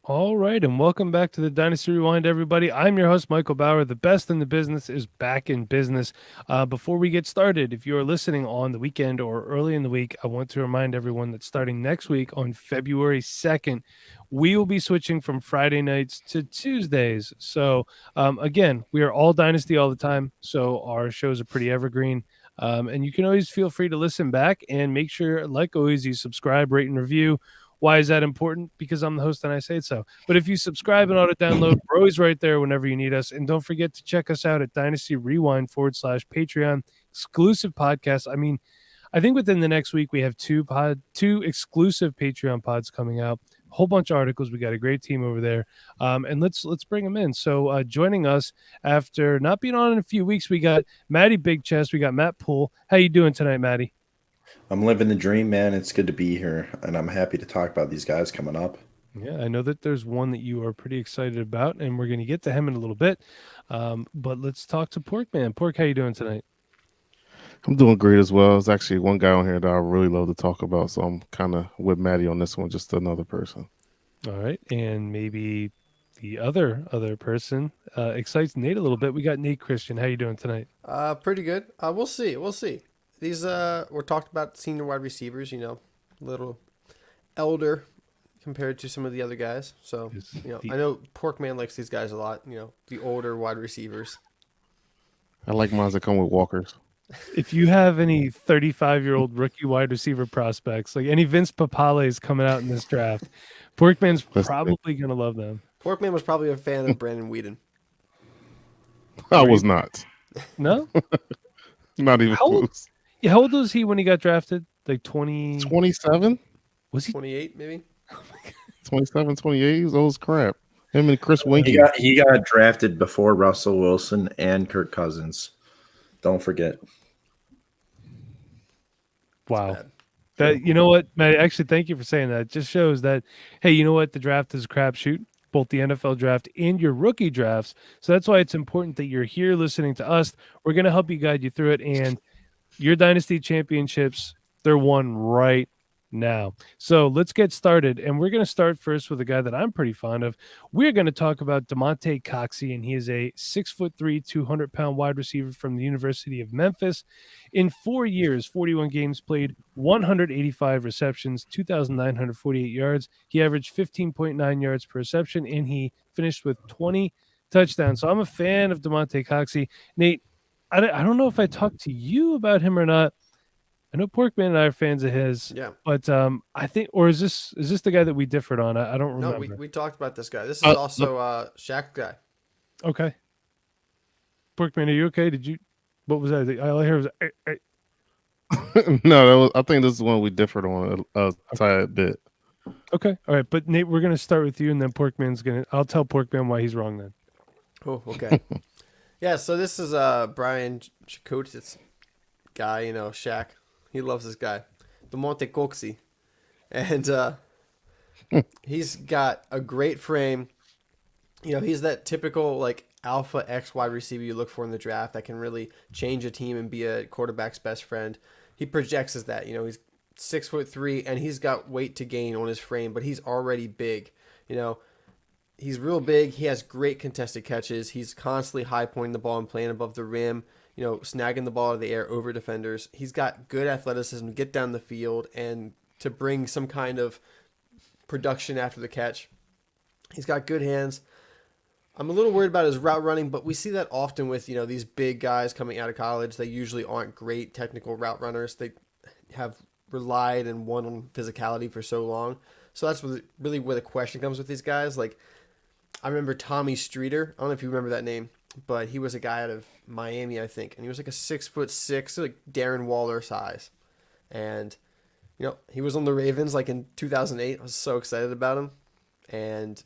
All right, and welcome back to the Dynasty Rewind, everybody. I'm your host, Michael Bauer. The best in the business is back in business. Before we get started, if you are listening on the weekend or early in the week, I want to remind everyone that starting next week on February 2nd, we will be switching from Friday nights to Tuesdays. So, again, we are all Dynasty all the time, so our shows are pretty evergreen. And you can always feel free to listen back and make sure, like always, you subscribe, rate, and review. Why is that important? Because I'm the host and I say so. But if you subscribe and auto download, we're always right there whenever you need us. And don't forget to check us out at Dynasty Rewind /Patreon exclusive podcast. I mean, I think within the next week we have two exclusive Patreon pods coming out. A whole bunch of articles. We got a great team over there, and let's bring them in. So joining us after not being on in a few weeks, we got Maddie Big Chest. We got Matt Poole. How you doing tonight, Maddie? I'm living the dream, man. It's good to be here, and I'm happy to talk about these guys coming up. Yeah, I know that there's one that you are pretty excited about, and we're going to get to him in a little bit. But let's talk to Pork Man. Pork, how you doing tonight? I'm doing great as well. There's actually one guy on here that I really love to talk about, so I'm kind of with Maddie on this one, just another person. All right, and maybe the other person excites Nate a little bit. We got Nate Christian. How you doing tonight? Pretty good. We'll see. We'll see. These we're talked about senior wide receivers. A little elder compared to some of the other guys. So I know Porkman likes these guys a lot. The older wide receivers. I like mine that come with walkers. If you have any 35-year-old rookie wide receiver prospects, like any Vince Papales coming out in this draft, Porkman's probably going to love them. Porkman was probably a fan of Brandon Whedon. I was not. No? Not even close. Yeah, how old was he when he got drafted? Like 20... 27? Was he 28 maybe? 27, 28? He was old as crap. Him and Chris Winkie. He got drafted before Russell Wilson and Kirk Cousins. Don't forget. Wow. That, you know what, Matt, actually, thank you for saying that. It just shows that, hey, you know what? The draft is a crapshoot, both the NFL draft and your rookie drafts. So that's why it's important that you're here listening to us. We're going to help you guide you through it. And your Dynasty championships, they're won right now. So let's get started. And we're going to start first with a guy that I'm pretty fond of. We're going to talk about Damonte Coxie, and he is a 6'3", 200-pound wide receiver from the University of Memphis. In 4 years, 41 games played, 185 receptions, 2,948 yards. He averaged 15.9 yards per reception, and he finished with 20 touchdowns. So I'm a fan of Damonte Coxie. Nate, I don't know if I talked to you about him or not. I know Porkman and I are fans of his. Yeah. But I think, or is this the guy that we differed on? I don't remember. No, we talked about this guy. This is also Shaq guy. Okay. Porkman, are you okay? What was that? All I heard was No, I think this is one we differed on a tad bit. Okay. All right. But Nate, we're going to start with you, and then I'll tell Porkman why he's wrong then. Oh, okay. Yeah, so this is Brian Chakotis guy, Shaq. He loves this guy, Damonte Coxie. And he's got a great frame. He's that typical like alpha X wide receiver you look for in the draft that can really change a team and be a quarterback's best friend. He projects as that. He's 6'3" and he's got weight to gain on his frame, but he's already big. He's real big. He has great contested catches. He's constantly high pointing the ball and playing above the rim, snagging the ball out of the air over defenders. He's got good athleticism to get down the field and to bring some kind of production after the catch. He's got good hands. I'm a little worried about his route running, but we see that often with, these big guys coming out of college. They usually aren't great technical route runners. They have relied and won on physicality for so long. So that's really where the question comes with these guys. Like, I remember Tommy Streeter. I don't know if you remember that name, but he was a guy out of Miami, I think. And he was like a 6'6", like Darren Waller size. And, he was on the Ravens like in 2008. I was so excited about him. And,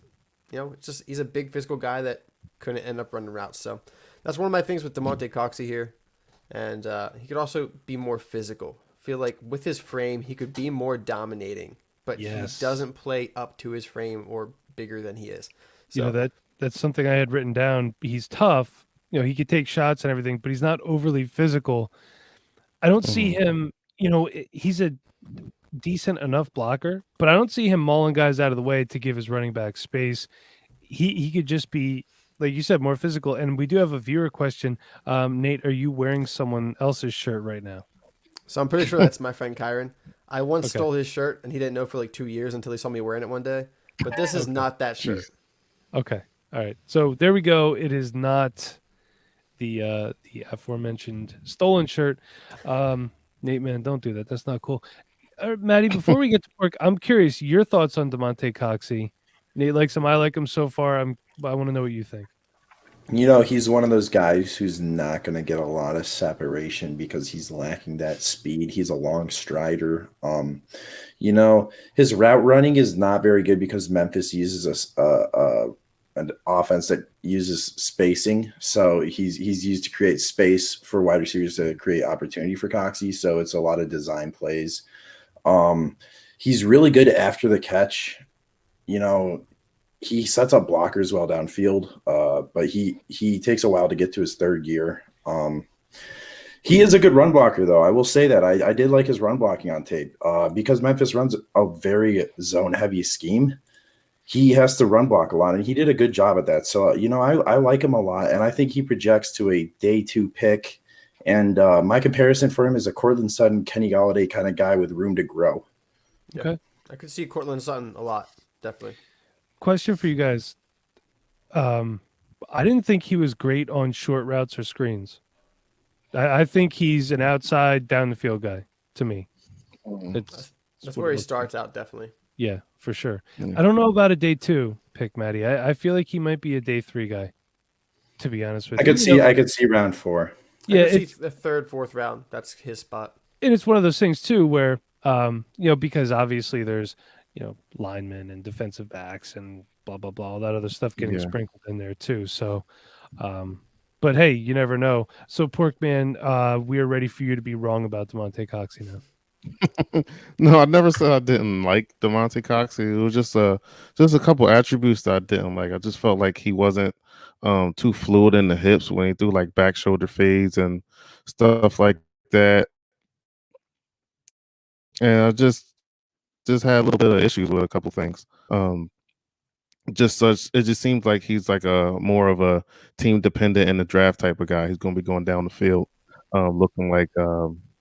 he's a big physical guy that couldn't end up running routes. So that's one of my things with Damonte Coxie here. And he could also be more physical. I feel like with his frame, he could be more dominating. But yes, he doesn't play up to his frame or bigger than he is. So that's something I had written down. He's tough. He could take shots and everything, but he's not overly physical. I don't see him, he's a decent enough blocker, but I don't see him mauling guys out of the way to give his running back space. He could just be, like you said, more physical. And we do have a viewer question. Nate, are you wearing someone else's shirt right now? So I'm pretty sure that's my friend Kyron. I once Okay. stole his shirt, and he didn't know for like 2 years until he saw me wearing it one day. But this is Okay. not that shirt. Jeez. Okay. All right. So there we go. It is not the aforementioned stolen shirt. Nate, man, don't do that. That's not cool. Maddie, before we get to work, I'm curious your thoughts on Damonte Coxie. Nate likes him. I like him so far. I want to know what you think. He's one of those guys who's not going to get a lot of separation because he's lacking that speed. He's a long strider. His route running is not very good because Memphis uses an offense that uses spacing. So he's used to create space for wide receivers to create opportunity for Coxie. So it's a lot of design plays. He's really good after the catch. He sets up blockers well downfield, but he takes a while to get to his third gear. He is a good run blocker, though. I will say that I did like his run blocking on tape because Memphis runs a very zone-heavy scheme. He has to run block a lot, and he did a good job at that. So, I like him a lot, and I think he projects to a day 2 pick. And my comparison for him is a Cortland Sutton, Kenny Galladay kind of guy with room to grow. Yeah. Okay. I could see Cortland Sutton a lot, definitely. Question for you guys. I didn't think he was great on short routes or screens. I think he's an outside down the field guy to me. It's That's what where it he looks starts out, definitely. like. Yeah, for sure. Yeah. I don't know about a day 2 pick, Maddie. I feel like he might be a day 3 guy, to be honest with I you. could see round 4. Yeah, I could see the third, fourth round. That's his spot. and it's one of those things too where because obviously there's linemen and defensive backs and blah blah blah, all that other stuff getting Yeah. sprinkled in there too. So but hey, you never know. So Porkman, we are ready for you to be wrong about Damonte Coxie now. No, I never said I didn't like Damonte Coxie. It was just a couple attributes that I didn't like. I just felt like he wasn't too fluid in the hips when he threw like back shoulder fades and stuff like that. And I just had a little bit of issues with a couple things. It just seems like he's like a more of a team dependent in the draft type of guy. He's going to be going down the field, looking like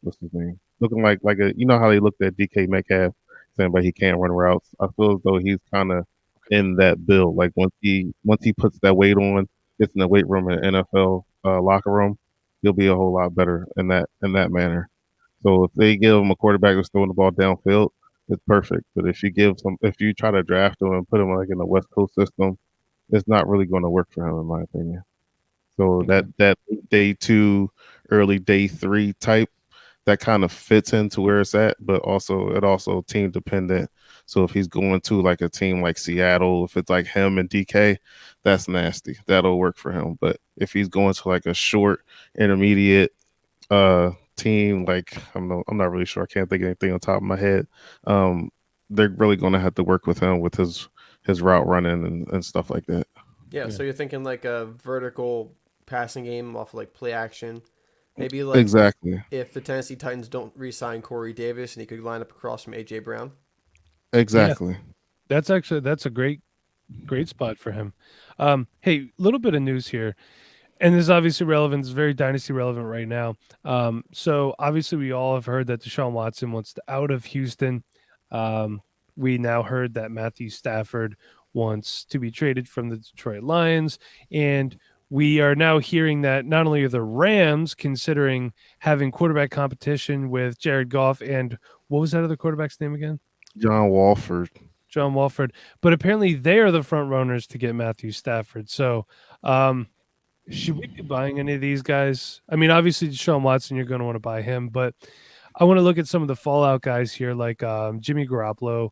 what's his name? Looking like a how they looked at DK Metcalf, saying but he can't run routes. I feel as though he's kind of in that build. Like once he puts that weight on, gets in the weight room in the NFL locker room, he'll be a whole lot better in that manner. So if they give him a quarterback that's throwing the ball downfield, it's perfect. But if you try to draft him and put him like in the West Coast system, it's not really going to work for him, in my opinion. So that day 2, early day 3 type, that kind of fits into where it's at, but also team dependent. So if he's going to like a team like Seattle, if it's like him and DK, that's nasty. That'll work for him. But if he's going to like a short, intermediate team, like I'm not really sure. I can't think of anything on top of my head. They're really going to have to work with him with his route running and stuff like that. Yeah, so you're thinking like a vertical passing game off like play action. Maybe like Exactly. if the Tennessee Titans don't re-sign Corey Davis and he could line up across from AJ Brown. Exactly. That's a great spot for him. Hey, little bit of news here. And this is obviously relevant. It's very dynasty relevant right now. So obviously we all have heard that Deshaun Watson wants to out of Houston. We now heard that Matthew Stafford wants to be traded from the Detroit Lions. And we are now hearing that not only are the Rams considering having quarterback competition with Jared Goff and what was that other quarterback's name again? John Walford. John Walford. But apparently they are the front runners to get Matthew Stafford. So should we be buying any of these guys? I mean, obviously, Deshaun Watson, you're going to want to buy him, but I want to look at some of the fallout guys here, like Jimmy Garoppolo,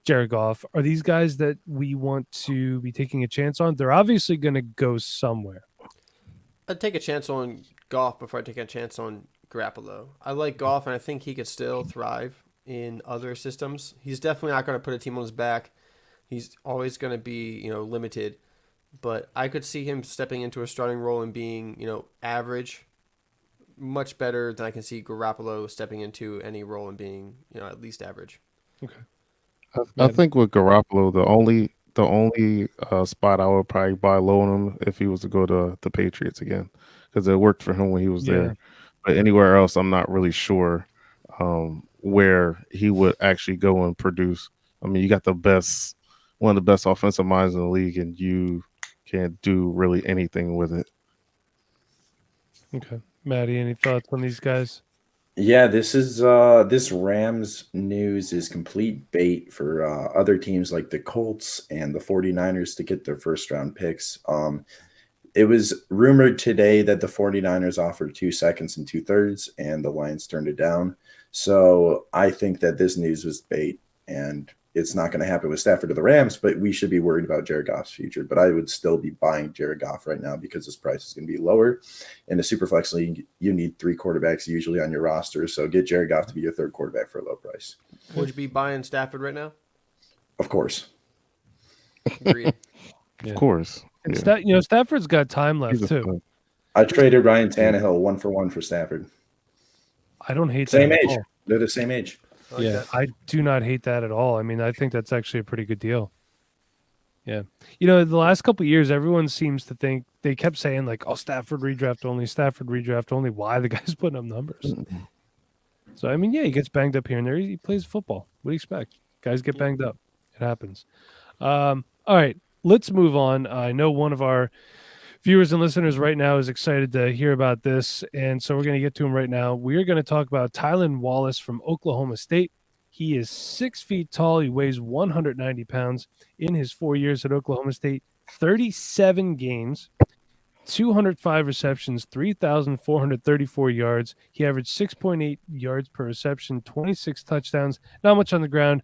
Jared Goff. Are these guys that we want to be taking a chance on? They're obviously going to go somewhere. I'd take a chance on Goff before I take a chance on Garoppolo. I like Goff, and I think he could still thrive in other systems. He's definitely not going to put a team on his back. He's always going to be, limited. But I could see him stepping into a starting role and being, average much better than I can see Garoppolo stepping into any role and being, at least average. Okay. I think with Garoppolo, the only spot I would probably buy low on him if he was to go to the Patriots again, because it worked for him when he was Yeah. there. But anywhere else, I'm not really sure where he would actually go and produce. I mean, you got one of the best offensive minds in the league, and you can't do really anything with it. Okay. Maddie, any thoughts on these guys? Yeah, this Rams news is complete bait for other teams like the Colts and the 49ers to get their first round picks. It was rumored today that the 49ers offered 2 seconds and 2/3, and the Lions turned it down. So I think that this news was bait, and it's not going to happen with Stafford or the Rams, but we should be worried about Jared Goff's future. But I would still be buying Jared Goff right now because his price is going to be lower. In a Superflex league, you need 3 quarterbacks usually on your roster. So get Jared Goff to be your 3rd quarterback for a low price. Would you be buying Stafford right now? Of course. Agreed. Of course. And Yeah. Stafford's got time left He's a too. stud. I traded Ryan Tannehill 1-for-1 for Stafford. I don't hate Same that at age. all. They're the same age. I like that. I do not hate that at all. I mean, I think that's actually a pretty good deal. Yeah. The last couple of years, everyone seems to think they kept saying like, "Oh, Stafford redraft only, Stafford redraft only." Why the guy's putting up numbers? So I mean, yeah, he gets banged up here and there. He plays football. What do you expect? Guys get banged up. It happens. All right, let's move on. I know one of our viewers and listeners right now is excited to hear about this, and so we're going to get to him right now. We're going to talk about Tylan Wallace from Oklahoma State. He is 6 feet tall. He weighs 190 pounds. In his 4 years at Oklahoma State, 37 games, 205 receptions, 3,434 yards. He averaged 6.8 yards per reception, 26 touchdowns. Not much on the ground.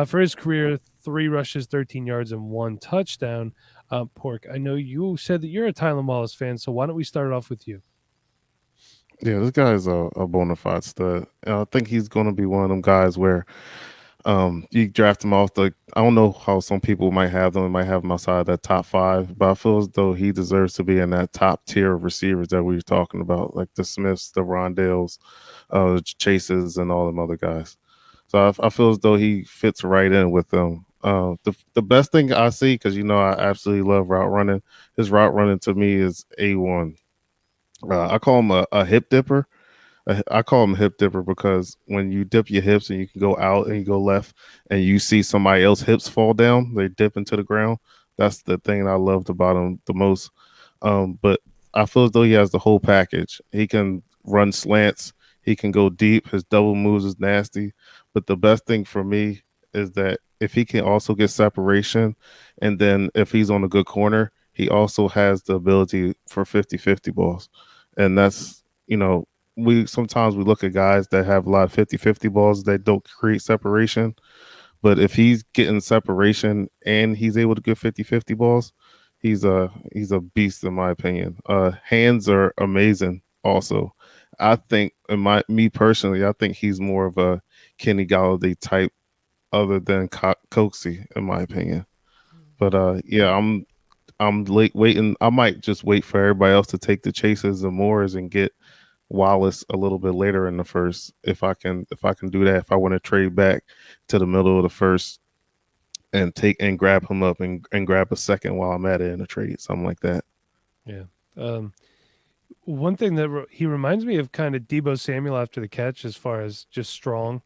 For his career, 3 rushes, 13 yards, and 1 touchdown. Pork, I know you said that you're a Tylan Wallace fan, so why don't we start it off with you? Yeah, this guy is a bona fide stud. And I think he's going to be one of them guys where you draft him off I don't know how some people might have them, might have him outside that top 5, but I feel as though he deserves to be in that top tier of receivers that we were talking about, like the Smiths, the Rondales, the Chases, and all them other guys. So I feel as though he fits right in with them. The best thing I see, because I absolutely love route running. His route running to me is A1. I call him a hip dipper. I call him hip dipper because when you dip your hips and you can go out and you go left and you see somebody else's hips fall down, they dip into the ground. That's the thing I loved about him the most. But I feel as though he has the whole package. He can run slants. He can go deep. His double moves is nasty. But the best thing for me is that if he can also get separation, and then if he's on a good corner, he also has the ability for 50-50 balls. And that's, we sometimes we look at guys that have a lot of 50-50 balls that don't create separation. But if he's getting separation and he's able to get 50-50 balls, he's a beast in my opinion. Hands are amazing also. I think me personally, I think he's more of a Kenny Galladay type other than Coxie in my opinion. But yeah, I'm late waiting. I might just wait for everybody else to take the Chases and Moores and get Wallace a little bit later in the first if I can do that. If I want to trade back to the middle of the first and grab him up and grab a second while I'm at it in a trade, something like that. Yeah. One thing that he reminds me of kind of Deebo Samuel after the catch, as far as just strong,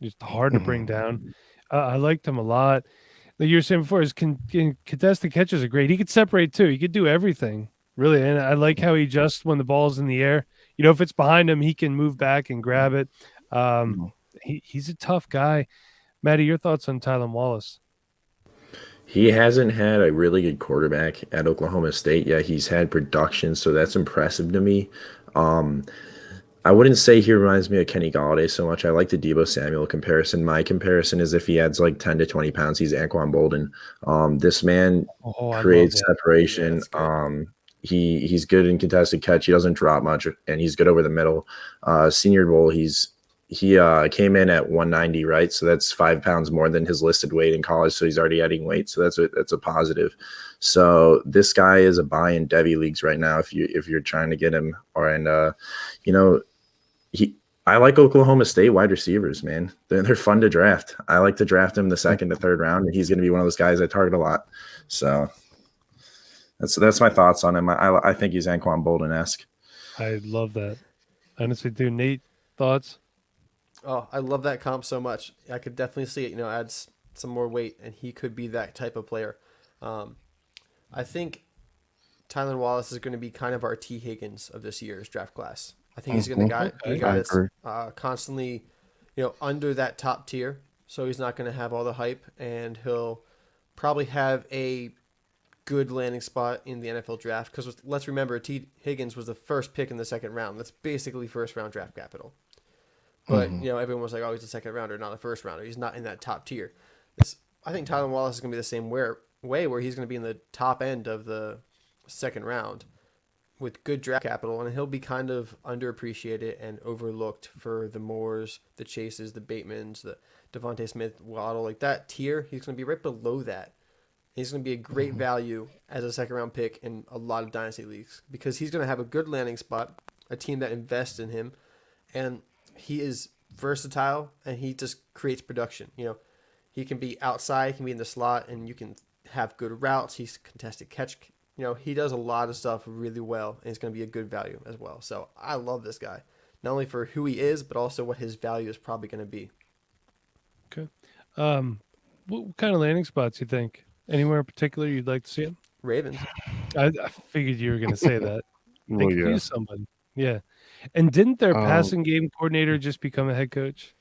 just hard to bring down. I liked him a lot. Like you were saying before, his contested catches are great. He could separate too. He could do everything, really. And I like how he adjusts when the ball's in the air. If it's behind him, he can move back and grab it. He's a tough guy. Maddie, your thoughts on Tylan Wallace? He hasn't had a really good quarterback at Oklahoma State yet. He's had production, so that's impressive to me. I wouldn't say he reminds me of Kenny Galladay so much. I like the Deebo Samuel comparison. My comparison is if he adds like 10 to 20 pounds, he's Anquan Bolden. This man creates separation. He's good in contested catch. He doesn't drop much, and he's good over the middle. Senior Bowl, he's he came in at 190, right? So that's 5 pounds more than his listed weight in college. So he's already adding weight. So that's a positive. So this guy is a buy in Devy leagues right now if you're trying to get him. You know, I like Oklahoma State wide receivers, man. They're fun to draft. I like to draft him the second to third round, and he's going to be one of those guys I target a lot. So that's my thoughts on him. I think he's Anquan Bolden-esque. I love that. Honestly, do Nate, thoughts? Oh, I love that comp so much. I could definitely see it. Adds some more weight, and he could be that type of player. I think Tylan Wallace is going to be kind of our T. Higgins of this year's draft class. I think he's going to be a guy that's constantly, under that top tier. So he's not going to have all the hype, and he'll probably have a good landing spot in the NFL draft. Because let's remember, T. Higgins was the first pick in the second round. That's basically first round draft capital. But everyone was like, "Oh, he's a second rounder, not a first rounder. He's not in that top tier." I think Tylan Wallace is going to be the same way where he's going to be in the top end of the second round with good draft capital, and he'll be kind of underappreciated and overlooked for the Moores, the Chases, the Batemans, the Devontae Smith, Waddle, like that tier. He's going to be right below that. He's going to be a great value as a second round pick in a lot of dynasty leagues because he's going to have a good landing spot, a team that invests in him, and he is versatile and he just creates production. He can be outside, he can be in the slot, and you can have good routes. He's contested catch. He does a lot of stuff really well, and he's going to be a good value as well. So I love this guy, not only for who he is, but also what his value is probably going to be. Okay. What kind of landing spots you think? Anywhere in particular you'd like to see him? Ravens. I figured you were going to say that. They Well, could yeah. use somebody. Yeah. And didn't their passing game coordinator just become a head coach?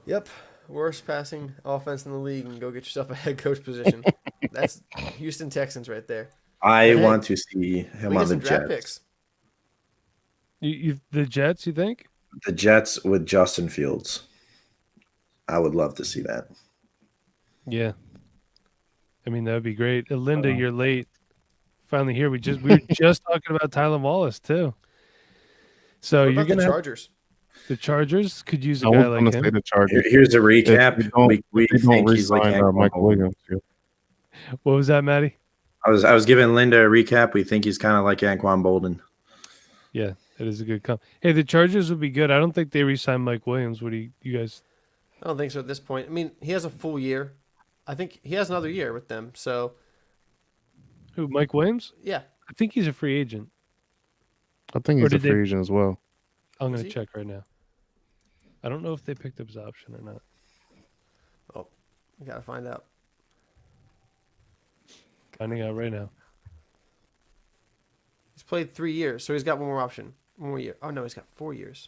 Yep. Worst passing offense in the league, and go get yourself a head coach position. That's Houston Texans right there. I want to see him on the draft Jets. Picks. The Jets, you think? The Jets with Justin Fields. I would love to see that. Yeah. I mean, that would be great. Linda, you're late. Finally here. We were just talking about Tylan Wallace too. So What you're about gonna the Chargers. The Chargers could use a I guy was like going to him. say the Chargers. Here's a recap. We think he's like Anquan Mike Bolden. Williams. Yeah. What was that, Maddie? I was giving Linda a recap. We think he's kind of like Anquan Bolden. Yeah, that is a good comp. Hey, the Chargers would be good. I don't think they re-signed Mike Williams. What do you guys? I don't think so at this point. I mean, he has a full year. I think he has another year with them. So, Who? Mike Williams? yeah. I think he's a free agent. I think Or he's a did they- free agent as well. I'm Is going to he? check right now. I don't know if they picked up his option or not. Oh, we got to find out. Finding out right now. He's played 3 years, so he's got one more option. One more year. Oh, no, he's got 4 years.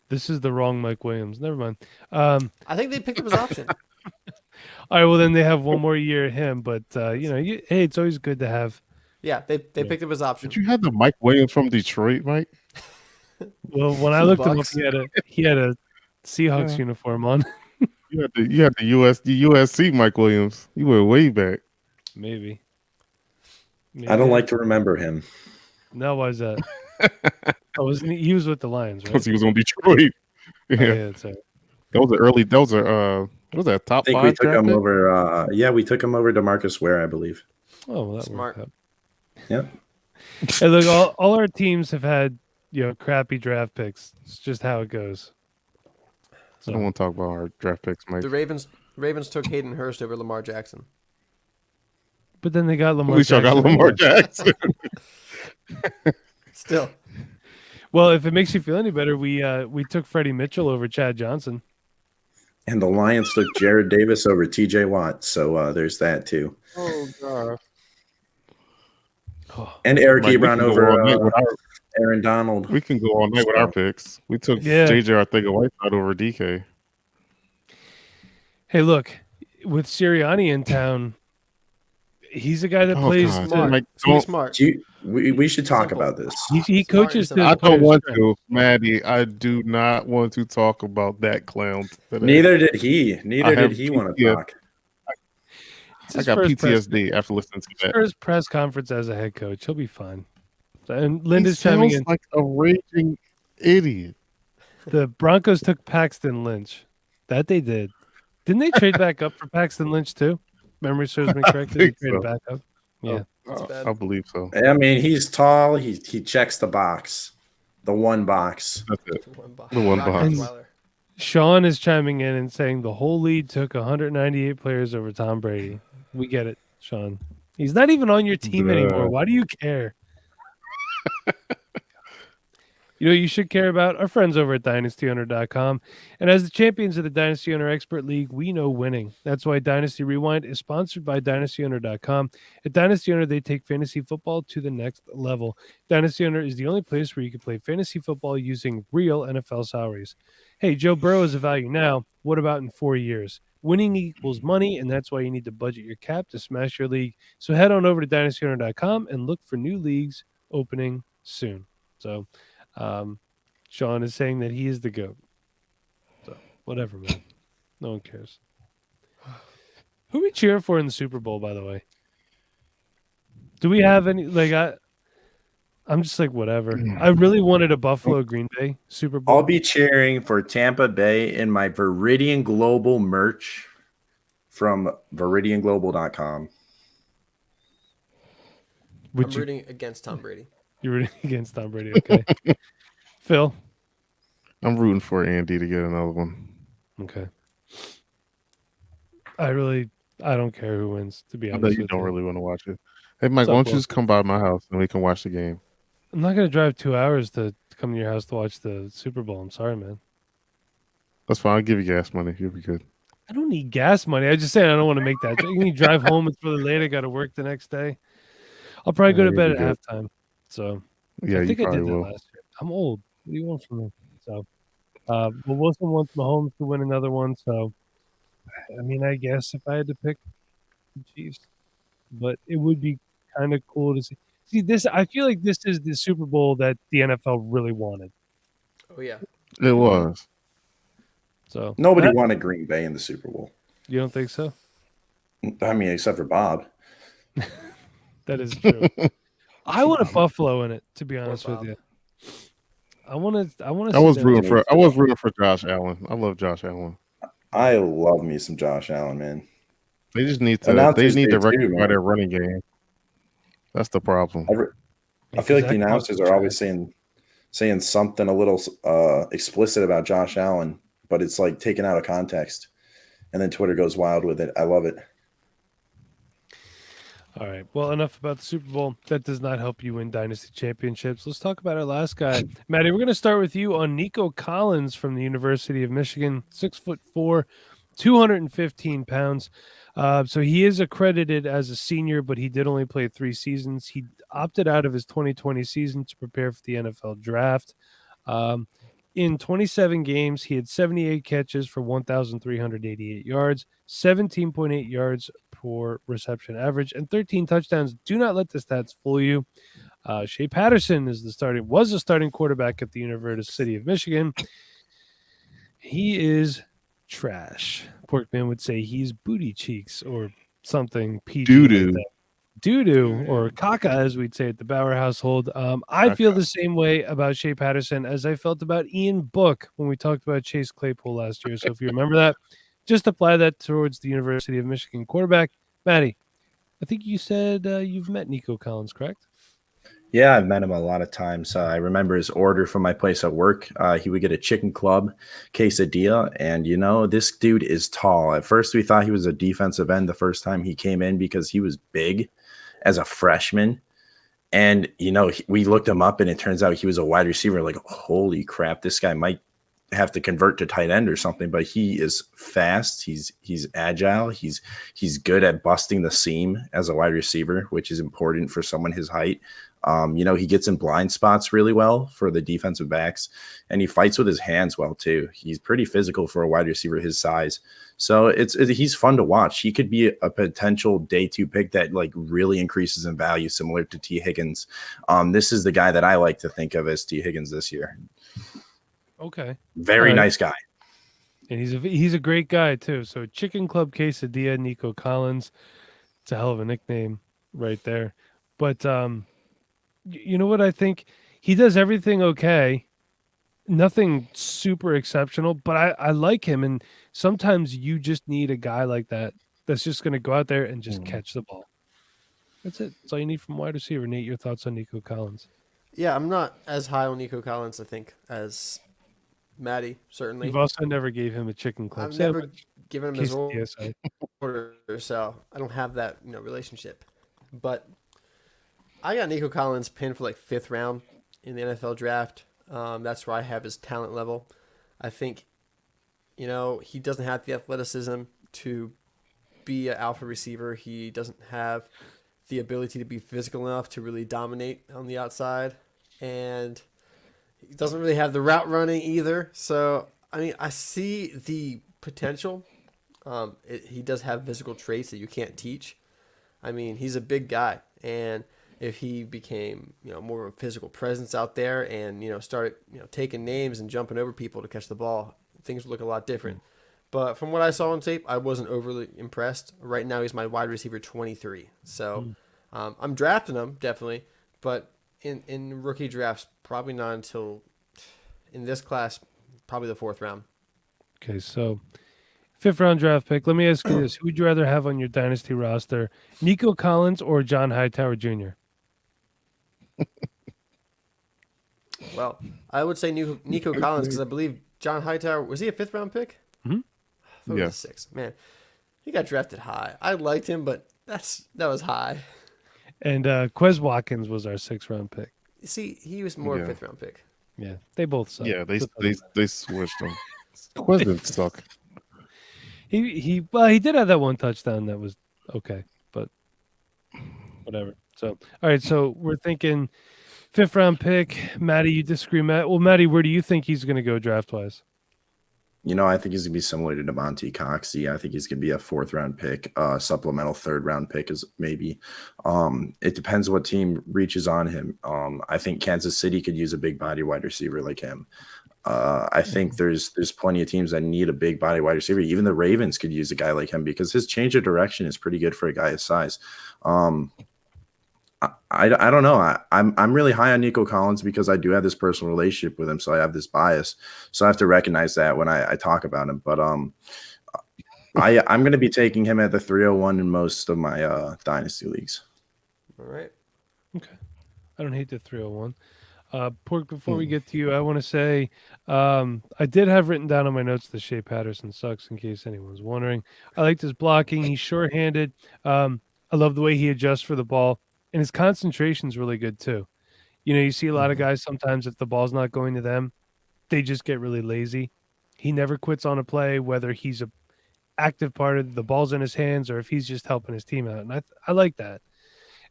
This is the wrong Mike Williams. Never mind. I think they picked up his option. All right, well, then they have one more year of him. But, hey, it's always good to have. Yeah, they picked up his option. Did you have the Mike Williams from Detroit, Mike? Well, when I looked him up, Bucks. he had a Seahawks uniform on. You had the USC Mike Williams. You were way back. Maybe. I don't like to remember him. No, why is that? He was with the Lions, right? Because he was on Detroit. Yeah, Oh, yeah, that's right. What was that I top think we 5 took draft him pick? over. We took him over to Marcus Ware, I believe. Oh, well, that Smart. worked out. Yep. Hey, look, all our teams have had crappy draft picks. It's just how it goes. I don't want to talk about our draft picks, Mike. The Ravens took Hayden Hurst over Lamar Jackson. But then they got Lamar. We sure got Jackson Lamar anyway. Jackson. Still. Well, if it makes you feel any better, we took Freddie Mitchell over Chad Johnson. And the Lions took Jared Davis over TJ Watt. So there's that too. Oh God. And Eric Mike, we Ebron can go over all night with Aaron Donald. We can go all night with our picks. We took Yeah. JJ Arthega-Whiteside over DK. Hey, look, with Sirianni in town, he's a guy that plays. God. Smart. Mike, Be don't- smart. We should talk Simple. about this. He coaches. Smart to I the don't player's want strength. to, Maddie. I do not want to talk about that clown today. Neither did he. I Neither have did he want to PTSD. talk. It's I his got first press- PTSD after listening to his that. first press conference as a head coach. He'll be fine. And He Linda's chiming sounds in. like a raging idiot. The Broncos took Paxton Lynch. That they did. Didn't they trade back up for Paxton Lynch too? Memory serves me I correctly. They think traded so. back up. Yeah. bad. I believe so. I mean, he's tall. He checks the box, the one box. That's it. The one box. The one Brock box. Osweiler. Sean is chiming in and saying the whole league took 198 players over Tom Brady. We get it, Sean. He's not even on your team anymore. Why do you care? You know, you should care about our friends over at dynastyowner.com. And as the champions of the Dynasty Owner Expert League, we know winning. That's why Dynasty Rewind is sponsored by dynastyowner.com. At Dynasty Owner, they take fantasy football to the next level. Dynasty Owner is the only place where you can play fantasy football using real NFL salaries. Hey, Joe Burrow is a value now. What about in 4 years? Winning equals money, and that's why you need to budget your cap to smash your league. So head on over to dynastyowner.com and look for new leagues opening soon. So, Sean is saying that he is the GOAT. So, whatever, man. No one cares. Who are we cheering for in the Super Bowl, by the way? Do we have any, I'm just like, whatever. I really wanted a Buffalo Green Bay Super Bowl. I'll be cheering for Tampa Bay in my Viridian Global merch from ViridianGlobal.com. I'm rooting against Tom Brady. You're rooting against Tom Brady, okay. Phil? I'm rooting for Andy to get another one. Okay. I don't care who wins, to be I honest know with you don't you. really want to watch it. Hey, Mike, What's why up, don't you Will? just come by my house and we can watch the game? I'm not going to drive 2 hours to come to your house to watch the Super Bowl. I'm sorry, man. That's fine. I'll give you gas money. You'll be good. I don't need gas money. I just saying I don't want to make that. You need to drive home. It's really late. I got to work the next day. I'll probably go to you'll bed be at good. halftime. So Yeah, I you think I probably did that will. last year. I'm old. What do you want from me? So, but Wilson wants Mahomes to win another one. So, I mean, I guess if I had to pick the Chiefs, but it would be kind of cool to see. See this. I feel like this is the Super Bowl that the NFL really wanted. Oh yeah. It was. So Nobody Matt, wanted Green Bay in the Super Bowl. you don't think so? I mean, except for Bob. That is true. I want a Buffalo in it, to be honest with Bob. you. I want to. I was see them. rooting for Josh Allen. I love Josh Allen. I love me some Josh Allen, man. They just need to Announcers do too, rectify man. their running game. That's the problem. I feel like the Zach announcers Wilson's are always trash. saying something a little explicit about Josh Allen, but it's like taken out of context, and then Twitter goes wild with it. I love it. All right. Well, enough about the Super Bowl. That does not help you win dynasty championships. Let's talk about our last guy, Maddie. We're going to start with you on Nico Collins from the University of Michigan, 6'4", 215 pounds. So he is accredited as a senior, but he did only play 3 seasons. He opted out of his 2020 season to prepare for the NFL draft. In 27 games, he had 78 catches for 1,388 yards, 17.8 yards per reception average, and 13 touchdowns. Do not let the stats fool you. Shea Patterson was the starting quarterback at the University of Michigan. He is trash. Porkman would say he's booty cheeks or something PG Doo-doo. like that. Doo-doo or caca, as we'd say at the Bauer household. I feel the same way about Shea Patterson as I felt about Ian Book when we talked about Chase Claypool last year. So if you remember that, just apply that towards the University of Michigan quarterback. Maddie, I think you said you've met Nico Collins, correct? Yeah, I've met him a lot of times. I remember his order from my place at work. He would get a chicken club quesadilla, and this dude is tall. At first, we thought he was a defensive end the first time he came in because he was big as a freshman. And, we looked him up, and it turns out he was a wide receiver. Like, holy crap, this guy might have to convert to tight end or something, but he is fast. He's agile. He's good at busting the seam as a wide receiver, which is important for someone his height. He gets in blind spots really well for the defensive backs, and he fights with his hands well too. He's pretty physical for a wide receiver his size. So he's fun to watch. He could be a potential day 2 pick that like really increases in value, similar to T. Higgins. This is the guy that I like to think of as T. Higgins this year. Okay. Very nice guy. And he's a great guy too. So Chicken Club Quesadilla, Nico Collins. It's a hell of a nickname right there. But you know what I think? He does everything okay. nothing super exceptional, but I like him. And sometimes you just need a guy like that that's just going to go out there and just catch the ball. That's it. That's all you need from wide receiver. Nate, your thoughts on Nico Collins? Yeah, I'm not as high on Nico Collins, I think, as Maddie, certainly. You've also never gave him a chicken clip. I've never given him his Quesadilla side. order, so I don't have that relationship. But I got Nico Collins pinned for like 5th round in the NFL draft. That's where I have his talent level. I think, he doesn't have the athleticism to be an alpha receiver. He doesn't have the ability to be physical enough to really dominate on the outside. And he doesn't really have the route running either. So, I mean, I see the potential. He does have physical traits that you can't teach. I mean, he's a big guy. And if he became, more of a physical presence out there and, started, taking names and jumping over people to catch the ball, things would look a lot different. But from what I saw on tape, I wasn't overly impressed. Right now, he's my wide receiver 23. So I'm drafting him, definitely. But in rookie drafts, probably not until in this class, probably the 4th round. Okay, so 5th round draft pick. Let me ask you this. Who would you rather have on your dynasty roster, Nico Collins or John Hightower Jr.? Well, I would say Nico Collins because I believe John Hightower, was he a 5th round pick? Mm-hmm. I thought it was a 6th. Man, he got drafted high. I liked him, but that was high. And Quez Watkins was our 6th round pick. See, he was more a 5th round pick. Yeah, they both suck. Yeah, they switched him. Quez didn't suck. He did have that one touchdown that was okay, but whatever. So all right, so we're thinking 5th round pick. Maddie, you disagree, Matt? Well, Maddie, where do you think he's going to go draft wise? I think he's gonna be similar to Damonte Coxie. I think he's gonna be a 4th round pick, supplemental 3rd round pick is maybe. It depends what team reaches on him. I think Kansas City could use a big body wide receiver like him. I think there's plenty of teams that need a big body wide receiver. Even the Ravens could use a guy like him because his change of direction is pretty good for a guy his size. I don't know. I'm really high on Nico Collins because I do have this personal relationship with him, so I have this bias. So I have to recognize that when I talk about him. But I'm going to be taking him at the 301 in most of my dynasty leagues. All right. Okay, I don't hate the 301. Pork, before we get to you, I want to say I did have written down on my notes that Shea Patterson sucks, in case anyone's wondering. I liked his blocking. He's short-handed. I love the way he adjusts for the ball. And his concentration's really good too. You see a lot of guys sometimes if the ball's not going to them, they just get really lazy. He never quits on a play, whether he's a active part of the ball's in his hands or if he's just helping his team out. And I like that.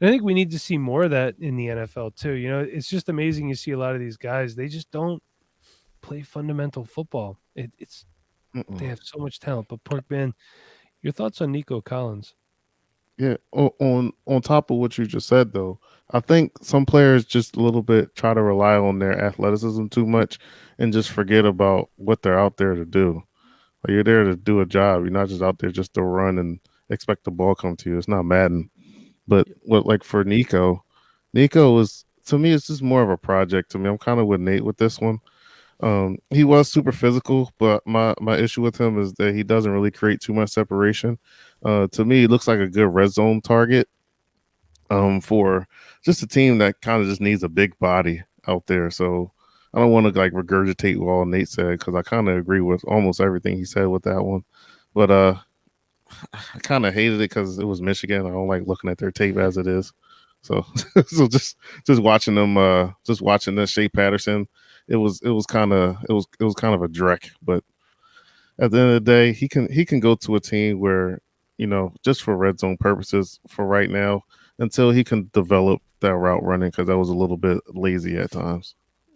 And I think we need to see more of that in the NFL too. It's just amazing you see a lot of these guys, they just don't play fundamental football. They have so much talent. But Porkman, your thoughts on Nico Collins? Yeah, on top of what you just said, though, I think some players just a little bit try to rely on their athleticism too much and just forget about what they're out there to do. Like, you're there to do a job. You're not just out there just to run and expect the ball come to you. It's not Madden. But for Nico is, to me, it's just more of a project to me. I'm kind of with Nate with this one. He was super physical, but my issue with him is that he doesn't really create too much separation. To me, he looks like a good red zone target for just a team that kind of just needs a big body out there. So I don't want to regurgitate what all Nate said because I kind of agree with almost everything he said with that one. But I kind of hated it because it was Michigan. I don't like looking at their tape as it is. So just watching them, just watching this Shea Patterson. It was kind of a dreck, but at the end of the day, he can go to a team where, just for red zone purposes for right now, until he can develop that route running, because that was a little bit lazy at times.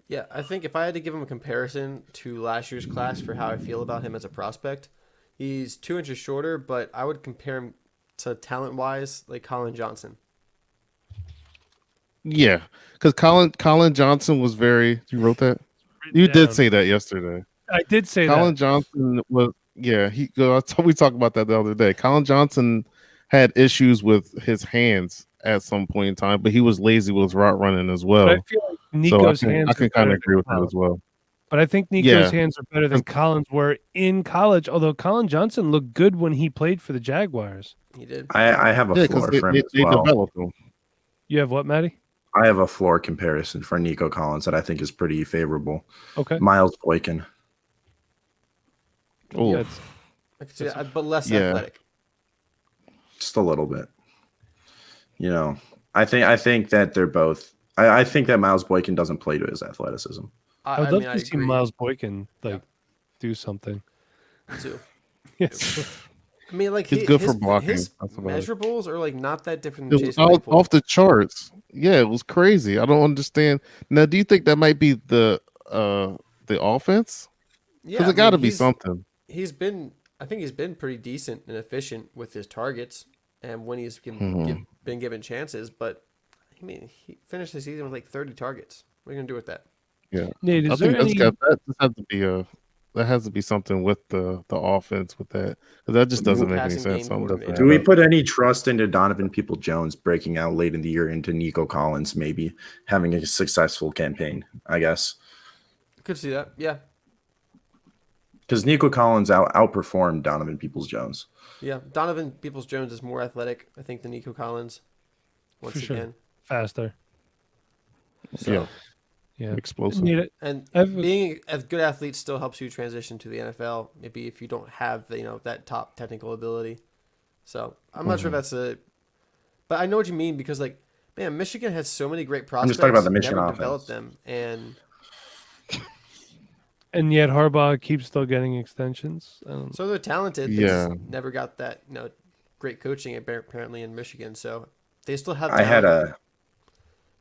Yeah, I think if I had to give him a comparison to last year's class for how I feel about him as a prospect, he's 2 inches shorter, but I would compare him to talent-wise like Colin Johnson. Yeah, because Colin Johnson was very. You wrote that? You did say that yesterday. I did say that. Colin Johnson was. Yeah, we talked about that the other day. Colin Johnson had issues with his hands at some point in time, but he was lazy with route running as well. But I feel like Nico's hands. I can kind of agree with that as well. But I think Nico's Yeah. hands are better than Collins were in college, although Colin Johnson looked good when he played for the Jaguars. He did. I have a Yeah, because floor for him as they well. developed him. You have what, Maddie? I have a floor comparison for Nico Collins that I think is pretty favorable. Okay. Miles Boykin. Oh, Yeah, I could see that, but less Yeah. athletic. Just a little bit. You know, I think that they're both. I think that Miles Boykin doesn't play to his athleticism. I would love mean, to see Miles Boykin do something. too. Yes. I mean, like He's good for blocking. His That's about it. measurables are like not that different than It was Chase Claypool. off the charts. Yeah, it was crazy. I don't understand. Now, do you think that might be the offense? Yeah, Because it got to be something. I think he's been pretty decent and efficient with his targets and when he's been given chances. But I mean, he finished the season with like 30 targets. What are you gonna do with that? Yeah, Nate, I is there think any? that just has to be that has to be something with the offense with that, because that just doesn't make any Passing sense. game Something doesn't coordinator. Do we add up. put any trust into Donovan People-Jones breaking out late in the year into Nico Collins maybe having a successful campaign? I guess Could see that. Yeah, because Nico Collins outperformed Donovan Peoples-Jones. yeah. Donovan Peoples-Jones is more athletic, I think, than Nico Collins. Once For sure. again, Faster. so, Yeah. Explosive. Need and I've- being a good athlete still helps you transition to the NFL. Maybe if you don't have that top technical ability. So I'm not sure if that's but I know what you mean because like man, Michigan has so many great prospects. just talking about the Michigan never offense. developed them, and And yet Harbaugh keeps still getting extensions. so they're talented. They Yeah. just never got that great coaching apparently in Michigan. So they still have. I had talent.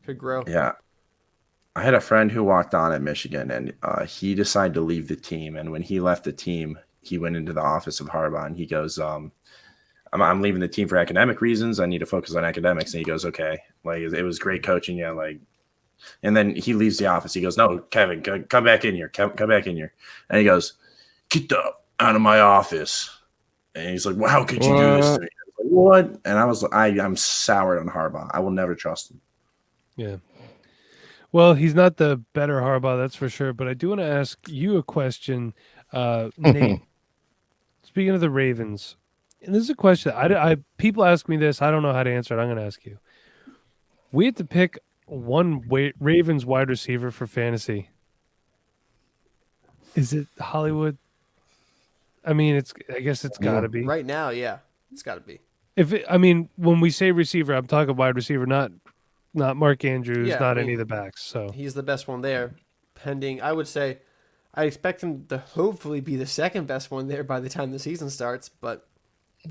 Could grow. Yeah. I had a friend who walked on at Michigan, and he decided to leave the team. And when he left the team, he went into the office of Harbaugh, and he goes, I'm leaving the team for academic reasons. I need to focus on academics. And he goes, okay. Like, it was great coaching. Yeah. Like, and then he leaves the office. He goes, no, Kevin, come back in here. Come back in here. And he goes, get out of my office. And he's like, well, how could you do this to me? I was like, what? And I was like, I'm soured on Harbaugh. I will never trust him. Yeah. Well, he's not the better Harbaugh, that's for sure. But I do want to ask you a question, Nate. Speaking of the Ravens, and this is a question. I people ask me this. I don't know how to answer it. I'm going to ask you. We had to pick one Ravens wide receiver for fantasy. Is it Hollywood? I mean, I guess it's got to be. Right now, yeah, it's got to be. When we say receiver, I'm talking wide receiver, not Mark Andrews, Yeah, not any of the backs. So He's the best one there. Pending, I would say, I expect him to hopefully be the second best one there by the time the season starts. But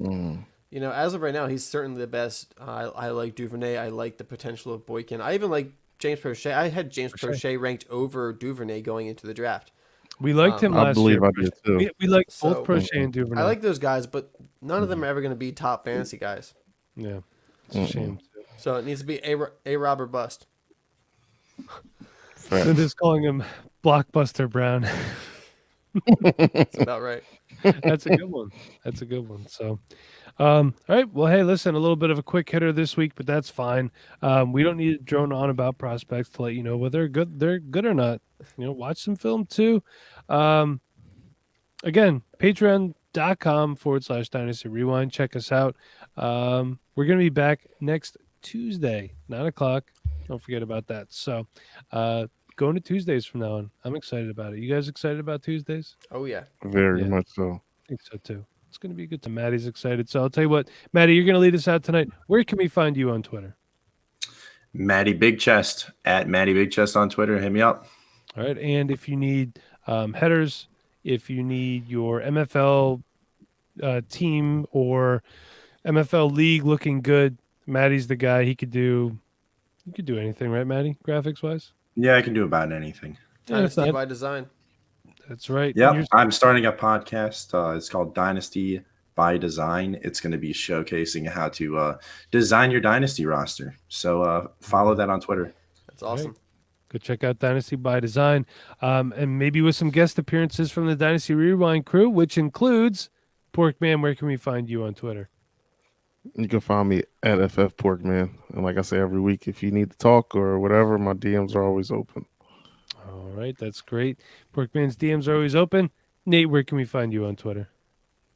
as of right now, he's certainly the best. I like Duvernay. I like the potential of Boykin. I even like James Prochet. I had James Prochet ranked over Duvernay going into the draft. we liked him last year. I did too. We liked So- both Prochet and Duvernay. I like those guys, but none of them are ever going to be top fantasy guys. Yeah, it's a shame. So it needs to be a Rob or bust. They're just calling him Blockbuster Brown. That's about right. That's a good one. That's a good one. So, all right. Well, hey, listen, a little bit of a quick hitter this week, but that's fine. We don't need to drone on about prospects to let you know whether they're good or not. Watch some film too. Again, patreon.com/Dynasty Rewind. Check us out. We're going to be back next Tuesday, 9:00. Don't forget about that. So, going to Tuesdays from now on. I'm excited about it. You guys excited about Tuesdays? Oh yeah. Very Yeah. much so. I think so too. It's going to be good time. Maddie's excited. So I'll tell you what, Maddie, you're going to lead us out tonight. Where can we find you on Twitter? Matty Big Chest at Matty Big Chest on Twitter. Hit me up. All right. And if you need headers, if you need your MFL team or MFL league looking good, Maddie's the guy. You could do anything, right, Maddie? Graphics wise? Yeah, I can do about anything. Dynasty by design. That's right. Yep. I'm starting a podcast. It's called Dynasty by Design. It's going to be showcasing how to design your Dynasty roster. So follow that on Twitter. That's awesome. Right. Go check out Dynasty by Design. And maybe with some guest appearances from the Dynasty Rewind crew, which includes Porkman. Where can we find you on Twitter? You can find me at FF Porkman. And like I say every week, if you need to talk or whatever, my DMs are always open. All All right, that's great. Porkman's DMs are always open. Nate, where can we find you on Twitter?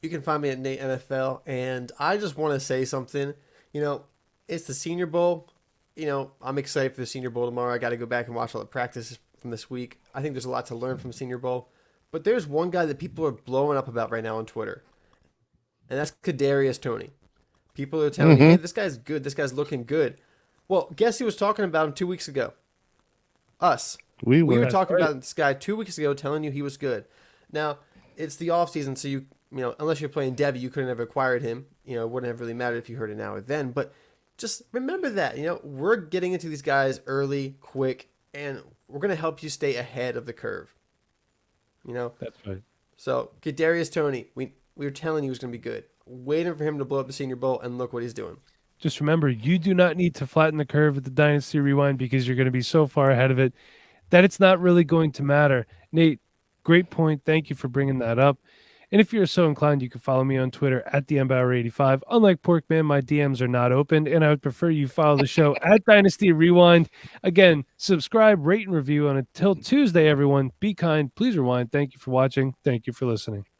You can find me at Nate NFL, and I just want to say something. It's the Senior Bowl. I'm excited for the Senior Bowl tomorrow. I got to go back and watch all the practices from this week. I think there's a lot to learn from Senior Bowl. But there's one guy that people are blowing up about right now on Twitter, and that's Kadarius Toney. People are telling me, hey, this guy's good. This guy's looking good. Well, guess who was talking about him 2 weeks ago? Us. We were talking about this guy 2 weeks ago, telling you he was good. Now, it's the offseason, so unless you're playing Devy, you couldn't have acquired him. It wouldn't have really mattered if you heard it now or then. But just remember that, we're getting into these guys early, quick, and we're going to help you stay ahead of the curve. That's right. So, Kadarius Toney, we were telling you he was going to be good. Waiting for him to blow up the Senior Bowl, and look what he's doing. Just remember, you do not need to flatten the curve at the Dynasty Rewind because you're going to be so far ahead of it that it's not really going to matter. Nate, great point. Thank you for bringing that up. And if you're so inclined, you can follow me on Twitter at TheMBauer85. Unlike Porkman, my DMs are not open, and I would prefer you follow the show at Dynasty Rewind. Again, subscribe, rate, and review. And until Tuesday, everyone, be kind. Please rewind. Thank you for watching. Thank you for listening.